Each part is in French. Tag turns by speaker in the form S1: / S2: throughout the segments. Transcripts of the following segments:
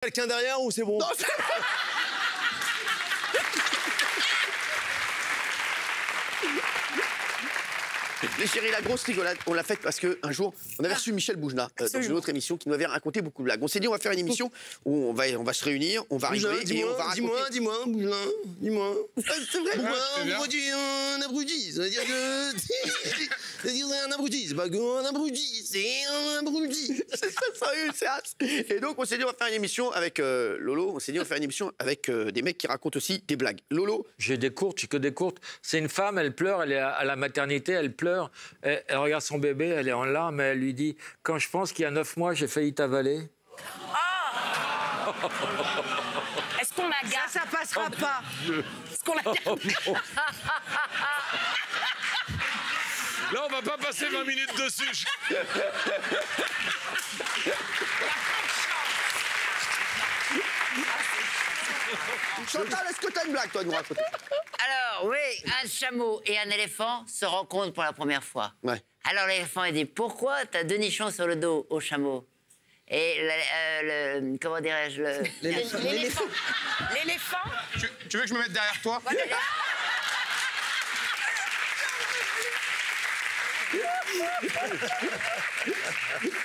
S1: Quelqu'un derrière ou c'est bon? Non,
S2: Les chéris, la grosse rigolade, on l'a faite parce qu'un jour, on avait reçu Michel Boujna dans une autre émission qui nous avait raconté beaucoup de blagues. On s'est dit, on va faire une émission où on va se réunir, on va rigoler et on va raconter...
S1: Dis-moi, Boujna, dis-moi.
S2: C'est vrai,
S1: Pourquoi tu es un abruti? Ça veut dire que... Ça veut dire que c'est un abruti, c'est pas qu'un abruti, c'est un abruti.
S2: C'est ça, sérieux, c'est as. Et donc, on s'est dit, on va faire une émission avec Lolo. On s'est dit, on va faire une émission avec des mecs qui racontent aussi des blagues. Lolo?
S3: J'ai que des courtes. C'est une femme, elle pleure, elle est à la maternité, elle pleure. Elle regarde son bébé, elle est en larmes, et elle lui dit « Quand je pense qu'il y a 9 mois, j'ai failli t'avaler. »
S4: Est-ce qu'on la garde?
S5: Ça passera pas.
S4: Est-ce qu'on la garde?
S6: Là, on va pas passer 20 minutes dessus.
S2: Chantal, est-ce que t'as une blague, toi, à nous raconter?
S7: Alors, oui, un chameau et un éléphant se rencontrent pour la première fois.
S2: Ouais.
S7: Alors, l'éléphant, il dit, pourquoi t'as 2 nichons sur le dos au chameau? Et comment dirais-je,
S4: L'éléphant.
S6: Tu veux que je me mette derrière toi?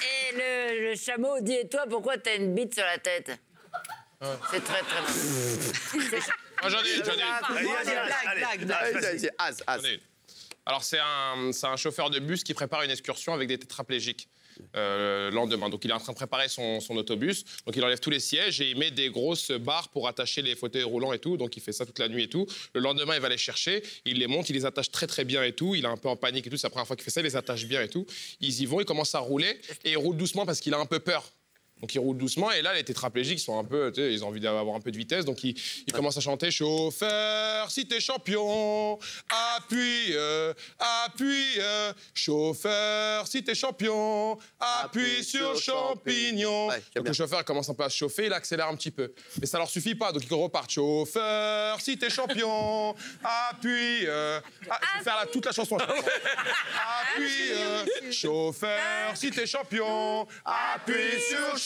S7: Et le chameau dit, et toi, pourquoi t'as une bite sur la tête? C'est très, très mal.
S6: J'en ai une.
S2: Allez, as.
S6: Alors, c'est un chauffeur de bus qui prépare une excursion avec des tétraplégiques le lendemain. Donc, il est en train de préparer son autobus. Donc, il enlève tous les sièges et il met des grosses barres pour attacher les fauteuils roulants et tout. Donc, il fait ça toute la nuit et tout. Le lendemain, il va les chercher. Il les monte, il les attache très, très bien et tout. Il est un peu en panique et tout. C'est la première fois qu'il fait ça. Il les attache bien et tout. Ils y vont, ils commencent à rouler et il roule doucement parce qu'il a un peu peur. Donc, il roule doucement. Et là, les tétraplégiques sont un peu, tu sais, ils ont envie d'avoir un peu de vitesse. Donc, ils commencent à chanter « Chauffeur, si t'es champion, appuie, appuie. Chauffeur, si t'es champion, appuie sur le champignon. » Donc, le chauffeur commence un peu à se chauffer, il accélère un petit peu. Mais ça leur suffit pas, donc ils repartent. « Chauffeur, si t'es champion, appuie. Je vais faire toute la chanson. Appuie, chauffeur, si t'es champion, appuie sur le champignon. »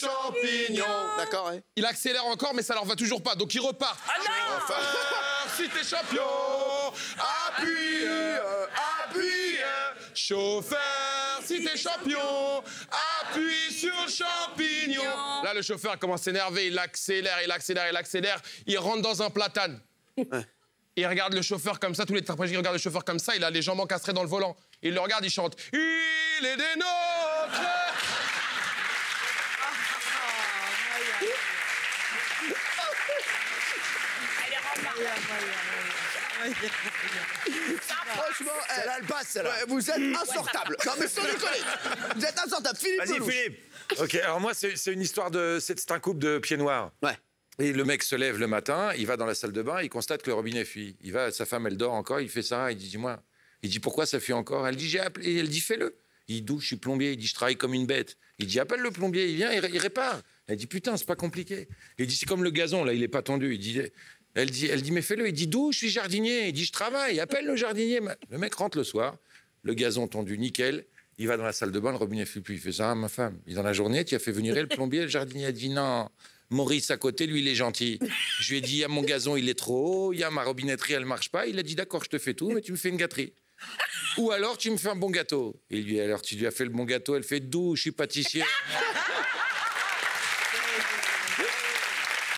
S2: D'accord, ouais.
S6: Il accélère encore, mais ça leur va toujours pas. Donc, ils repartent. Chauffeur, si t'es champion, appuie, appuie. Chauffeur, si t'es champion, appuie sur le champignon. Là, le chauffeur commence à s'énerver. Il accélère, il accélère, il accélère. Il rentre dans un platane. Et il regarde le chauffeur comme ça. Tous les tétraplégiques regardent le chauffeur comme ça. Il a les jambes encastrées dans le volant. Il le regarde, il chante « Il est des nôtres !»
S2: Franchement,
S1: Celle-là, elle passe, celle-là.
S2: ouais, vous êtes insortable. Non, mais sans déconner. Vous êtes insortable. Philippe
S8: Vas-y,
S2: Lelouch.
S8: Philippe. OK, alors moi, c'est une histoire de... C'est un couple de pieds noirs.
S2: Ouais.
S8: Et le mec se lève le matin, il va dans la salle de bain, il constate que le robinet fuit. Il va, sa femme, elle dort encore, il fait ça, il dit, dis-moi. Il dit, pourquoi ça fuit encore? Elle dit, j'ai appelé. Elle dit, fais-le. Il dit, d'où? Je suis plombier. Il dit, je travaille comme une bête. Il dit, appelle le plombier, il vient, il répare. Elle dit, putain, c'est pas compliqué. Il dit, c'est comme le gazon, là, il est pas tendu. Il dit... Elle dit, mais fais-le. Il dit, d'où? Je suis jardinier. Il dit, je travaille. Appelle le jardinier. Le mec rentre le soir, le gazon tendu, nickel. Il va dans la salle de bain, le robinet fuit plus. Il fait ça, ma femme. Il est dans la journée, tu as fait venir le plombier, le jardinier a dit, non. Maurice, à côté, lui, il est gentil. Je lui ai dit, il y a mon gazon, il est trop haut. Il y a ma robinetterie, elle marche pas. Il a dit, d'accord, je te fais tout, mais tu me fais une gâterie. Ou alors, tu me fais un bon gâteau. Et lui, alors, tu lui as fait le bon gâteau. Elle fait, d'où? Je suis pâtissière.